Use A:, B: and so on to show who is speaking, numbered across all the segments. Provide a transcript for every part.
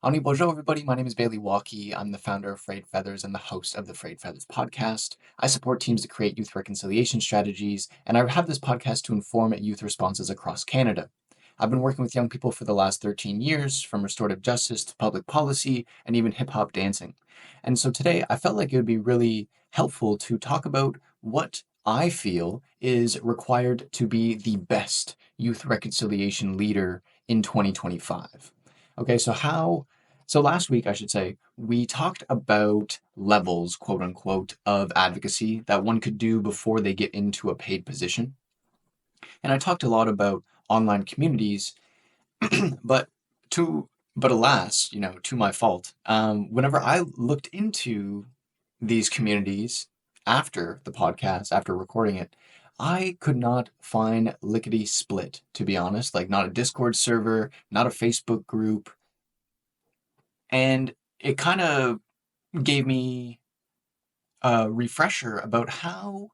A: Ani bonjour, everybody. My name is Bailey Walkie. I'm the founder of Frayed Feathers and the host of the Frayed Feathers podcast. I support teams to create youth reconciliation strategies, and I have this podcast to inform youth responses across Canada. I've been working with young people for the last 13 years, from restorative justice to public policy and even hip hop dancing. And so today I felt like it would be really helpful to talk about what I feel is required to be the best youth reconciliation leader in 2025. Okay, so last week, I should say, we talked about levels, quote unquote, of advocacy that one could do before they get into a paid position. And I talked a lot about online communities, but to but alas, to my fault, whenever I looked into these communities after the podcast, after recording it, I could not find lickety split, to be honest. Like, not a Discord server, not a Facebook group, and it kind of gave me a refresher about how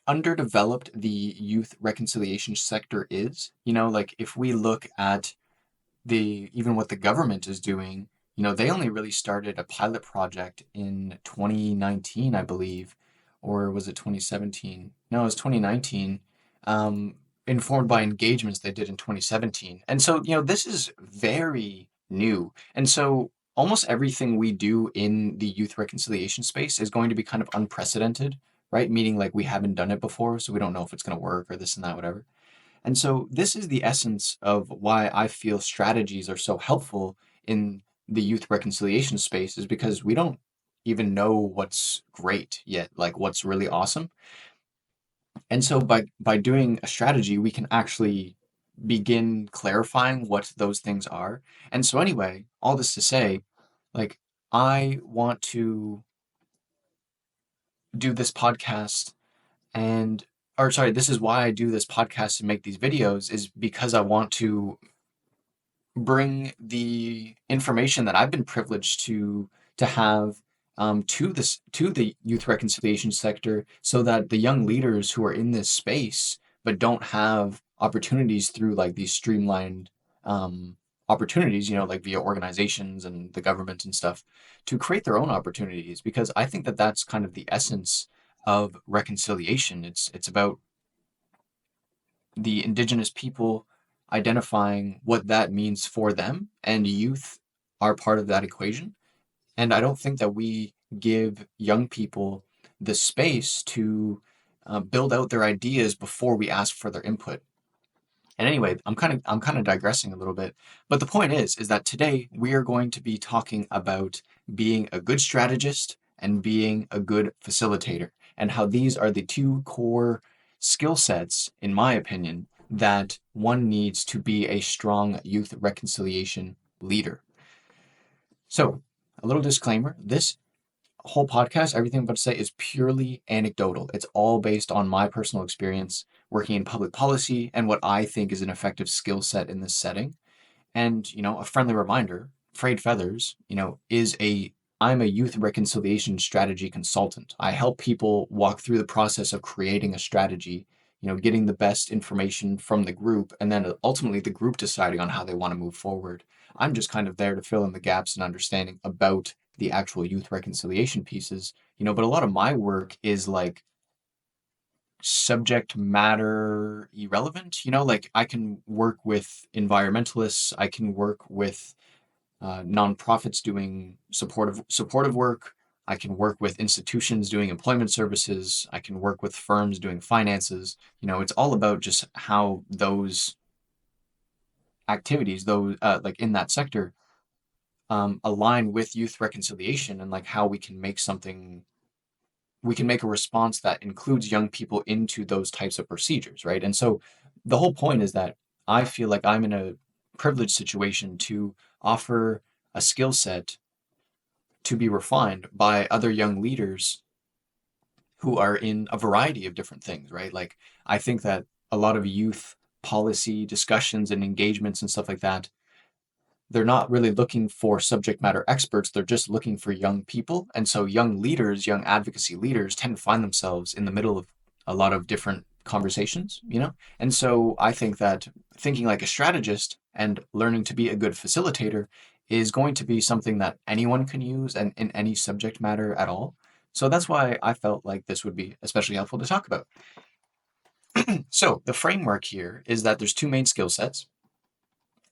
A: underdeveloped the youth reconciliation sector is. Like, if we look at even what the government is doing, they only really started a pilot project in 2019, I believe, or was it 2017? No, it was 2019. Informed by engagements they did in 2017. And so, this is very new. And so almost everything we do in the youth reconciliation space is going to be kind of unprecedented, right? Meaning, like, we haven't done it before, so we don't know if it's going to work or this and that, whatever. And so this is the essence of why I feel strategies are so helpful in the youth reconciliation space, is because we don't even know what's great yet, like what's really awesome. And so by doing a strategy, we can actually begin clarifying what those things are. And so anyway, all this to say, like, I want to do this podcast and or sorry, this is why I do this podcast and make these videos, is because I want to bring the information that I've been privileged to have, to the youth reconciliation sector, so that the young leaders who are in this space but don't have opportunities through, like, these streamlined opportunities, like via organizations and the government and stuff, to create their own opportunities. Because I think that that's kind of the essence of reconciliation. It's about the indigenous people identifying what that means for them, and youth are part of that equation. And I don't think that we give young people the space to build out their ideas before we ask for their input. And anyway, I'm kind of digressing a little bit, but the point is that today we are going to be talking about being a good strategist and being a good facilitator, and how these are the two core skill sets, in my opinion, that one needs to be a strong youth reconciliation leader. So, a little disclaimer: this whole podcast, everything I'm about to say, is purely anecdotal. It's all based on my personal experience working in public policy and what I think is an effective skill set in this setting. And, a friendly reminder, Frayed Feathers, I'm a youth reconciliation strategy consultant. I help people walk through the process of creating a strategy, getting the best information from the group, and then ultimately the group deciding on how they want to move forward. I'm just kind of there to fill in the gaps in understanding about the actual youth reconciliation pieces, but a lot of my work is like subject matter irrelevant. Like, I can work with environmentalists, I can work with nonprofits doing supportive work, I can work with institutions doing employment services, I can work with firms doing finances. It's all about just how those activities, those like in that sector, align with youth reconciliation, and like how we can make a response that includes young people into those types of procedures, right? And so the whole point is that I feel like I'm in a privileged situation to offer a skill set to be refined by other young leaders who are in a variety of different things, right? Like, I think that a lot of youth policy discussions and engagements and stuff like that, they're not really looking for subject matter experts. They're just looking for young people. And so young leaders, young advocacy leaders, tend to find themselves in the middle of a lot of different conversations. And so I think that thinking like a strategist, And learning to be a good facilitator is going to be something that anyone can use and in any subject matter at all. So that's why I felt like this would be especially helpful to talk about. So the framework here is that there's two main skill sets,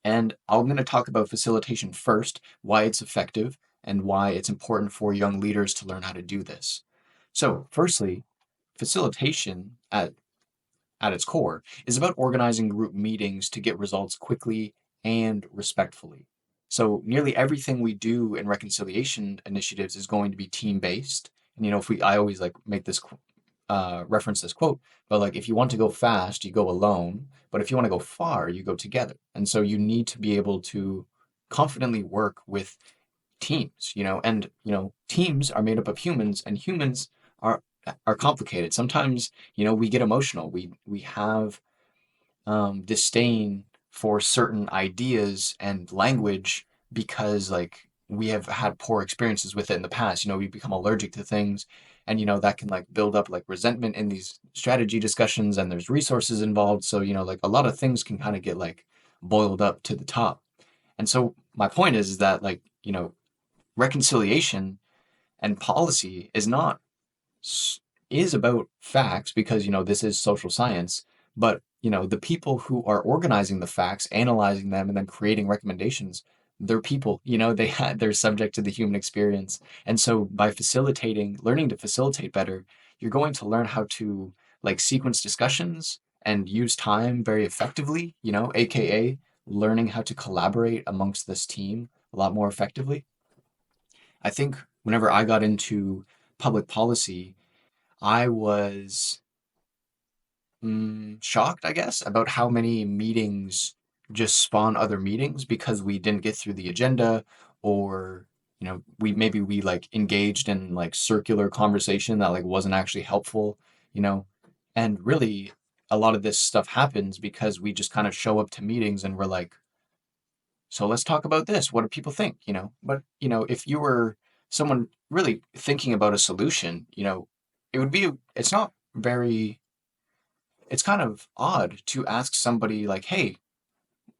A: and I'm going to talk about facilitation first, why it's effective, and why it's important for young leaders to learn how to do this. So, firstly, facilitation at its core is about organizing group meetings to get results quickly and respectfully. So nearly everything we do in reconciliation initiatives is going to be team based. And if I always like make this reference this quote, but like if you want to go fast, you go alone. But if you want to go far, you go together. And so you need to be able to confidently work with teams, and teams are made up of humans, and humans are are complicated. Sometimes, we get emotional. We have disdain for certain ideas and language because like we have had poor experiences with it in the past. We become allergic to things, and that can like build up like resentment in these strategy discussions, and there's resources involved. So, like a lot of things can kind of get like boiled up to the top. And so my point is that like, reconciliation and policy is about facts because this is social science, but the people who are organizing the facts, analyzing them, and then creating recommendations, they're people. They're subject to the human experience. And so by learning to facilitate better, you're going to learn how to like sequence discussions and use time very effectively, aka learning how to collaborate amongst this team a lot more effectively. I think whenever I got into public policy, I was shocked, I guess, about how many meetings just spawn other meetings because we didn't get through the agenda, or we like engaged in like circular conversation that like wasn't actually helpful, you know. And really, a lot of this stuff happens because we just kind of show up to meetings and we're like, so let's talk about this. What do people think? But if you were someone really thinking about a solution, it's not very, it's kind of odd to ask somebody like, hey,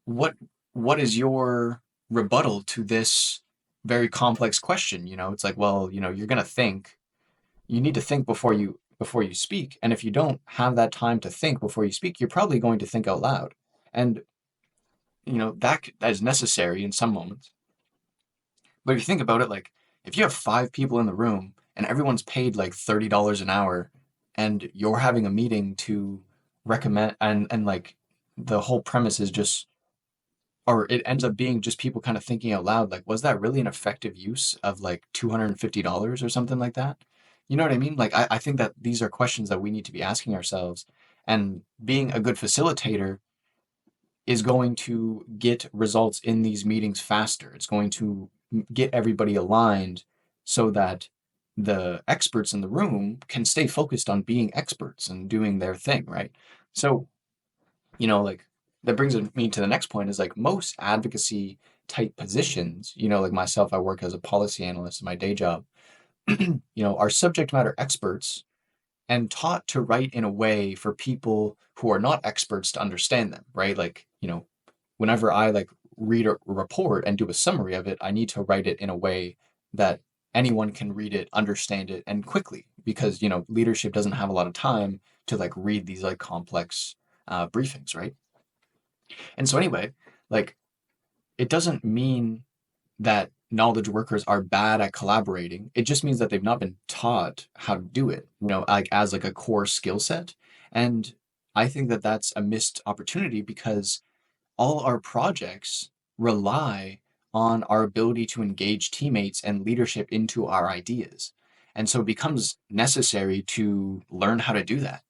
A: what what is your rebuttal to this very complex question? It's like, well, you're gonna think, you need to think before you speak. And if you don't have that time to think before you speak, you're probably going to think out loud. And that is necessary in some moments. But if you think about it, like if you have five people in the room and everyone's paid like $30 an hour, and you're having a meeting to recommend, and like the whole premise is just, or it ends up being just people kind of thinking out loud, like, was that really an effective use of like $250 or something like that? You know what I mean? Like I think that these are questions that we need to be asking ourselves. And being a good facilitator is going to get results in these meetings faster. It's going to get everybody aligned so that the experts in the room can stay focused on being experts and doing their thing, right? So, like that brings me to the next point is like most advocacy type positions, like myself, I work as a policy analyst in my day job, are subject matter experts and taught to write in a way for people who are not experts to understand them, right? Like, whenever I like read a report and do a summary of it, I need to write it in a way that anyone can read it, understand it, and quickly, because, leadership doesn't have a lot of time to like read these like complex briefings, right? And so anyway, like it doesn't mean that knowledge workers are bad at collaborating. It just means that they've not been taught how to do it, like as like a core skill set. And I think that that's a missed opportunity because all our projects rely on our ability to engage teammates and leadership into our ideas. And so it becomes necessary to learn how to do that.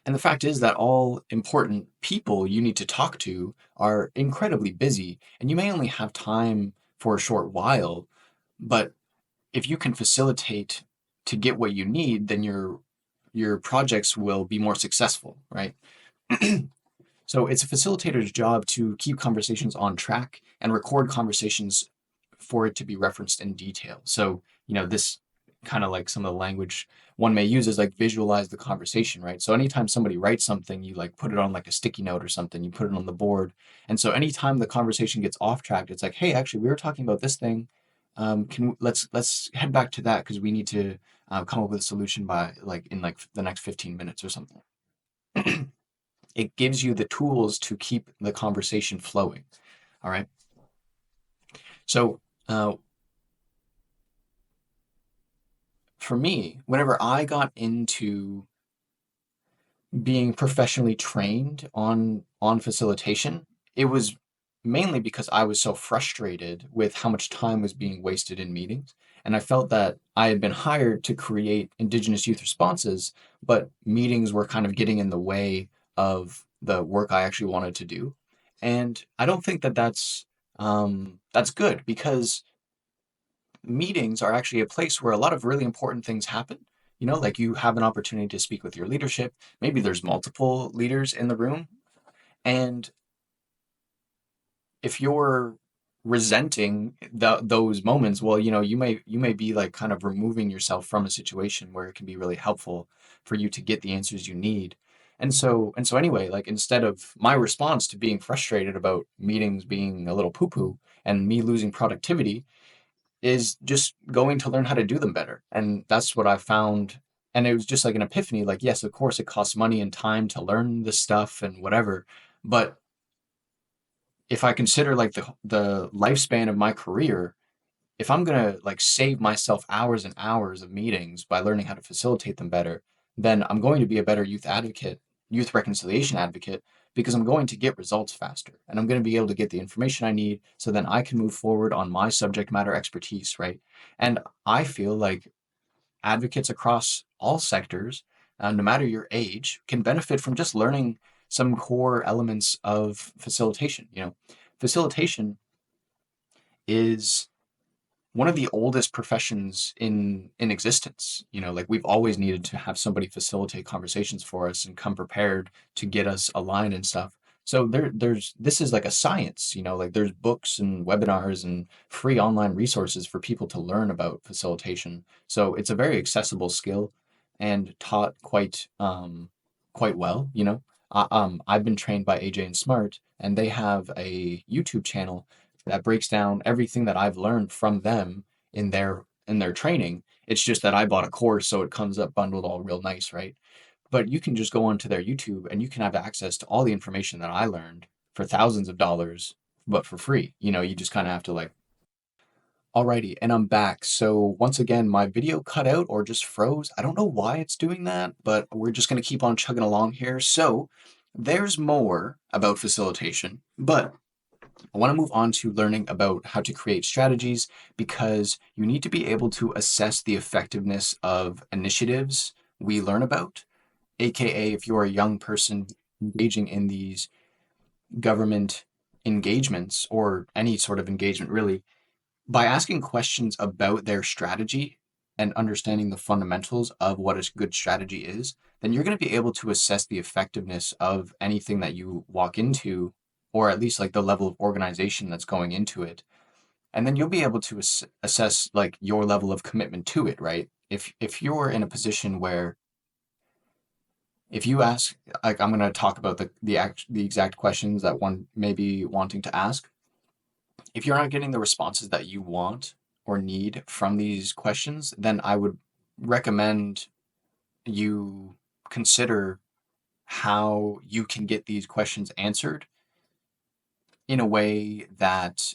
A: And the fact is that all important people you need to talk to are incredibly busy, and you may only have time for a short while, but if you can facilitate to get what you need, then your projects will be more successful, right? So it's a facilitator's job to keep conversations on track and record conversations for it to be referenced in detail. So, this kind of like some of the language one may use is like visualize the conversation, right? So anytime somebody writes something, you like put it on like a sticky note or something, you put it on the board. And so anytime the conversation gets off track, it's like, hey, actually, we were talking about this thing. Let's head back to that because we need to come up with a solution by like in like the next 15 minutes or something. It gives you the tools to keep the conversation flowing. All right. So for me, whenever I got into being professionally trained on facilitation, it was mainly because I was so frustrated with how much time was being wasted in meetings. And I felt that I had been hired to create Indigenous youth responses, but meetings were kind of getting in the way of the work I actually wanted to do. And I don't think that that's good because meetings are actually a place where a lot of really important things happen. You know, like you have an opportunity to speak with your leadership. Maybe there's multiple leaders in the room. And if you're resenting those moments, well, you know, you may be like kind of removing yourself from a situation where it can be really helpful for you to get the answers you need. And so anyway, like instead of my response to being frustrated about meetings being a little poo poo and me losing productivity, is just going to learn how to do them better. And that's what I found. And it was just like an epiphany like, yes, of course, it costs money and time to learn this stuff and whatever. But if I consider like the lifespan of my career, if I'm gonna like save myself hours and hours of meetings by learning how to facilitate them better, then I'm going to be a better youth advocate, youth reconciliation advocate, because I'm going to get results faster and I'm going to be able to get the information I need so then I can move forward on my subject matter expertise, right? And I feel like advocates across all sectors, no matter your age, can benefit from just learning some core elements of facilitation. You know, facilitation is one of the oldest professions in existence. You know, like we've always needed to have somebody facilitate conversations for us and come prepared to get us aligned and stuff. So there's this is like a science, you know, like there's books and webinars and free online resources for people to learn about facilitation. So it's a very accessible skill and taught quite well, you know. I've been trained by AJ and Smart, and they have a YouTube channel that breaks down everything that I've learned from them in their training. It's just that I bought a course, so it comes up bundled all real nice, right? But you can just go onto their YouTube and you can have access to all the information that I learned for thousands of dollars, but for free. You know, you just kind of have to like, alrighty, and I'm back. So once again, my video cut out or just froze. I don't know why it's doing that, but we're just gonna keep on chugging along here. So there's more about facilitation, but I want to move on to learning about how to create strategies because you need to be able to assess the effectiveness of initiatives we learn about, aka if you're a young person engaging in these government engagements or any sort of engagement really, by asking questions about their strategy and understanding the fundamentals of what a good strategy is, then you're going to be able to assess the effectiveness of anything that you walk into, or at least like the level of organization that's going into it. And then you'll be able to assess like your level of commitment to it, right? If you're in a position where if you ask, like I'm going to talk about the exact questions that one may be wanting to ask, if you're not getting the responses that you want or need from these questions, then I would recommend you consider how you can get these questions answered in a way that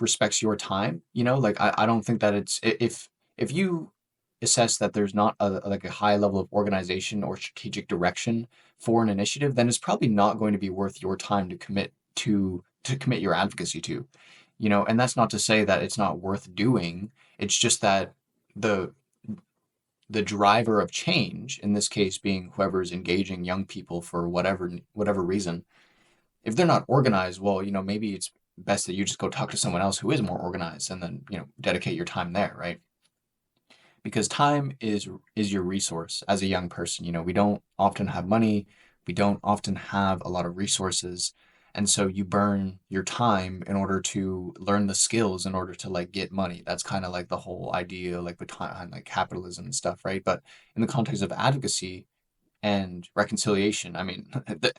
A: respects your time. You know, like I don't think that if you assess that there's not like a high level of organization or strategic direction for an initiative, then it's probably not going to be worth your time to commit your advocacy to. You know, and that's not to say that it's not worth doing. It's just that the the driver of change, in this case being whoever is engaging young people for whatever reason, if they're not organized, well, you know, maybe it's best that you just go talk to someone else who is more organized and then, you know, dedicate your time there, right? Because time is your resource as a young person. You know, we don't often have money, we don't often have a lot of resources, And so you burn your time in order to learn the skills in order to like get money. That's kind of like the whole idea like behind like capitalism and stuff, right? But in the context of advocacy and reconciliation, I mean,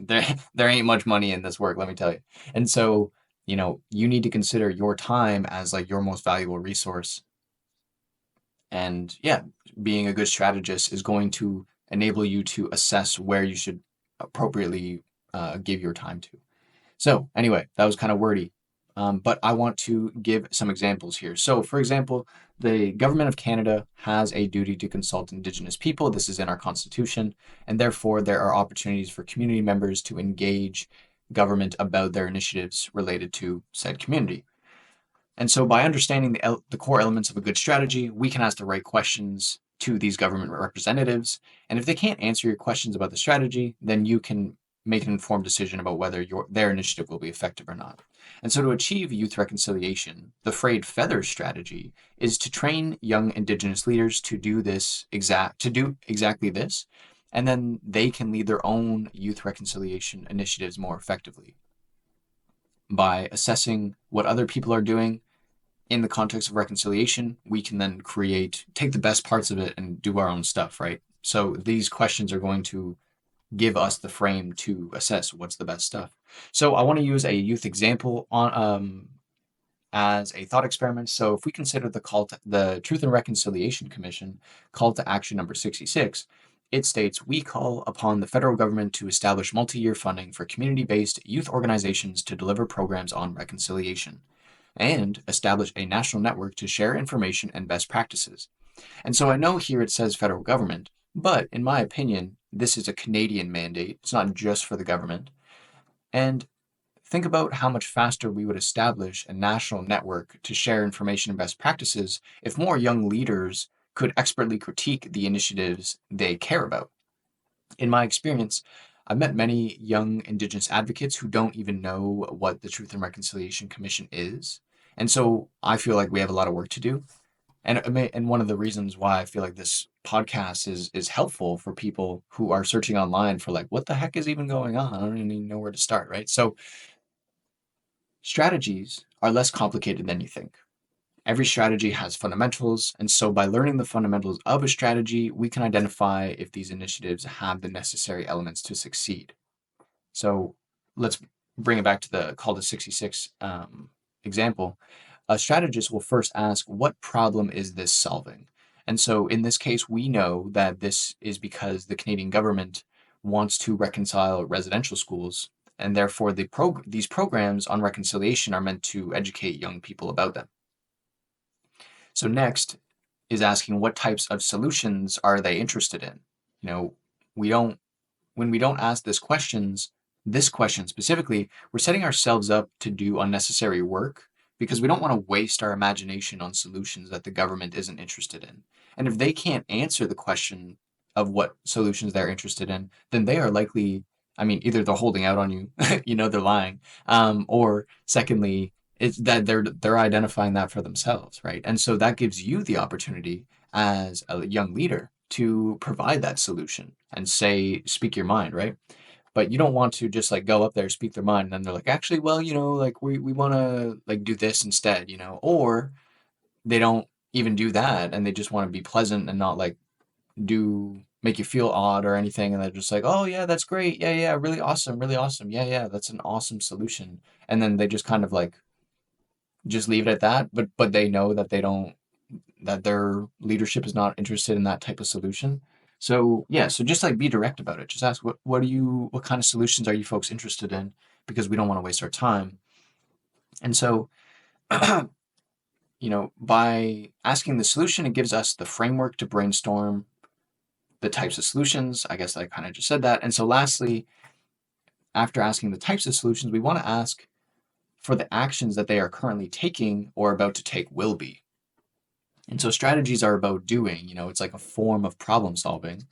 A: there ain't much money in this work, let me tell you. And so, you need to consider your time as like your most valuable resource. And yeah, being a good strategist is going to enable you to assess where you should appropriately give your time to. So anyway, that was kind of wordy, but I want to give some examples here. So for example, the government of Canada has a duty to consult Indigenous people. This is in our constitution, and therefore there are opportunities for community members to engage government about their initiatives related to said community. And so by understanding the core elements of a good strategy, we can ask the right questions to these government representatives. And if they can't answer your questions about the strategy, then you can make an informed decision about whether their initiative will be effective or not. And so to achieve youth reconciliation, the Frayed Feathers strategy is to train young Indigenous leaders to do exactly this, and then they can lead their own youth reconciliation initiatives more effectively by assessing what other people are doing in the context of reconciliation. We can then take the best parts of it and do our own stuff, right? So these questions are going to give us the frame to assess what's the best stuff. So I want to use a youth example as a thought experiment. So if we consider the Truth and Reconciliation Commission call to action number 66, it states, we call upon the federal government to establish multi-year funding for community-based youth organizations to deliver programs on reconciliation, and establish a national network to share information and best practices. And so I know here it says federal government, but in my opinion, this is a Canadian mandate. It's not just for the government. And think about how much faster we would establish a national network to share information and best practices if more young leaders could expertly critique the initiatives they care about. In my experience, I've met many young Indigenous advocates who don't even know what the Truth and Reconciliation Commission is. And so I feel like we have a lot of work to do. And one of the reasons why I feel like this podcast is helpful for people who are searching online for like, what the heck is even going on? I don't even know where to start, right? So strategies are less complicated than you think. Every strategy has fundamentals, and so by learning the fundamentals of a strategy, we can identify if these initiatives have the necessary elements to succeed. So let's bring it back to the call to 66 example. A strategist will first ask, what problem is this solving? And so in this case, we know that this is because the Canadian government wants to reconcile residential schools, and therefore these programs on reconciliation are meant to educate young people about them. So next is asking, what types of solutions are they interested in? When we don't ask this question specifically, we're setting ourselves up to do unnecessary work because we don't want to waste our imagination on solutions that the government isn't interested in. And if they can't answer the question of what solutions they're interested in, then they are likely, either they're holding out on you, they're lying, or secondly, it's that they're identifying that for themselves, right? And so that gives you the opportunity as a young leader to provide that solution and speak your mind, right? But you don't want to just like go up there, speak their mind, and then they're like, actually, well, like we want to like do this instead, or they don't even do that and they just want to be pleasant and not like make you feel odd or anything, and they're just like, oh yeah, that's great, yeah, really awesome, yeah, that's an awesome solution, and then they just kind of like just leave it at that, but they know that their leadership is not interested in that type of solution. So yeah, so just like be direct about it. Just ask what kind of solutions are you folks interested in, because we don't want to waste our time. And so by asking the solution, it gives us the framework to brainstorm the types of solutions. I guess I kind of just said that. And so lastly, after asking the types of solutions, we want to ask for the actions that they are currently taking or about to take will be. And so strategies are about doing, it's like a form of problem solving.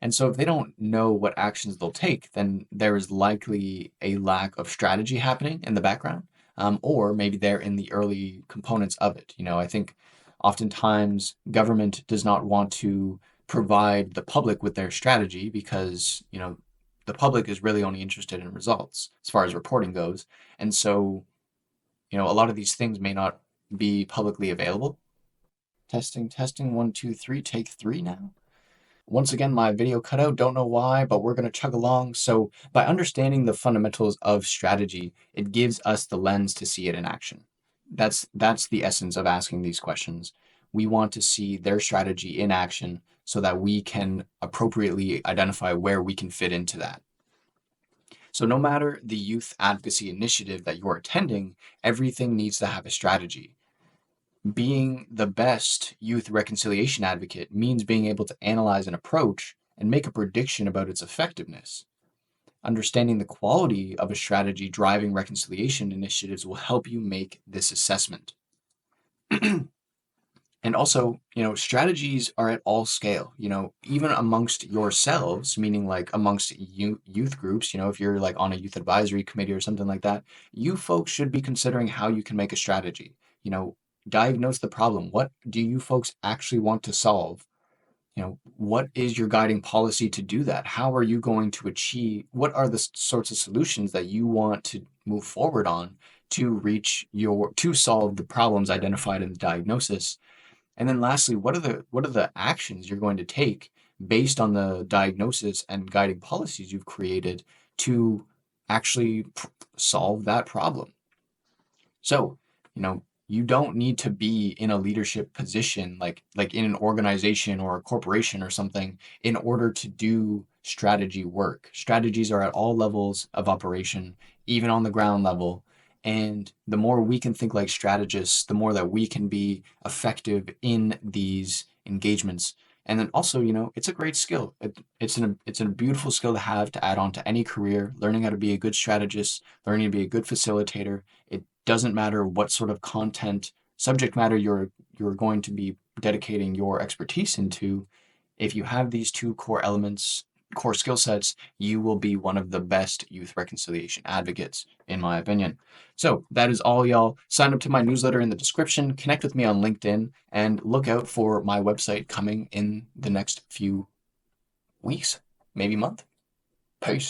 A: And so if they don't know what actions they'll take, then there is likely a lack of strategy happening in the background, or maybe they're in the early components of it. I think oftentimes government does not want to provide the public with their strategy because, the public is really only interested in results as far as reporting goes. And so, a lot of these things may not be publicly available. Testing, testing, 1, 2, 3, take 3 now. Once again, my video cut out, don't know why, but we're going to chug along. So, by understanding the fundamentals of strategy, it gives us the lens to see it in action. That's the essence of asking these questions. We want to see their strategy in action so that we can appropriately identify where we can fit into that. So, no matter the youth advocacy initiative that you're attending, everything needs to have a strategy. Being the best youth reconciliation advocate means being able to analyze an approach and make a prediction about its effectiveness. Understanding the quality of a strategy driving reconciliation initiatives will help you make this assessment. And also, strategies are at all scale, even amongst yourselves, meaning like amongst youth groups, if you're like on a youth advisory committee or something like that, you folks should be considering how you can make a strategy. Diagnose the problem. What do you folks actually want to solve? What is your guiding policy to do that? How are you going to achieve, what are the sorts of solutions that you want to move forward on to solve the problems identified in the diagnosis? And then lastly, what are the actions you're going to take based on the diagnosis and guiding policies you've created to actually solve that problem? So, you don't need to be in a leadership position like in an organization or a corporation or something in order to do strategy work. Strategies are at all levels of operation, even on the ground level. And the more we can think like strategists, the more that we can be effective in these engagements. And then also, it's a great skill. It's a beautiful skill to add on to any career, learning how to be a good strategist, learning to be a good facilitator. It doesn't matter what sort of content, subject matter you're going to be dedicating your expertise into. If you have these two core elements, core skill sets, you will be one of the best youth reconciliation advocates, in my opinion. So that is all, y'all. Sign up to my newsletter in the description, connect with me on LinkedIn, and look out for my website coming in the next few weeks, maybe month. Peace.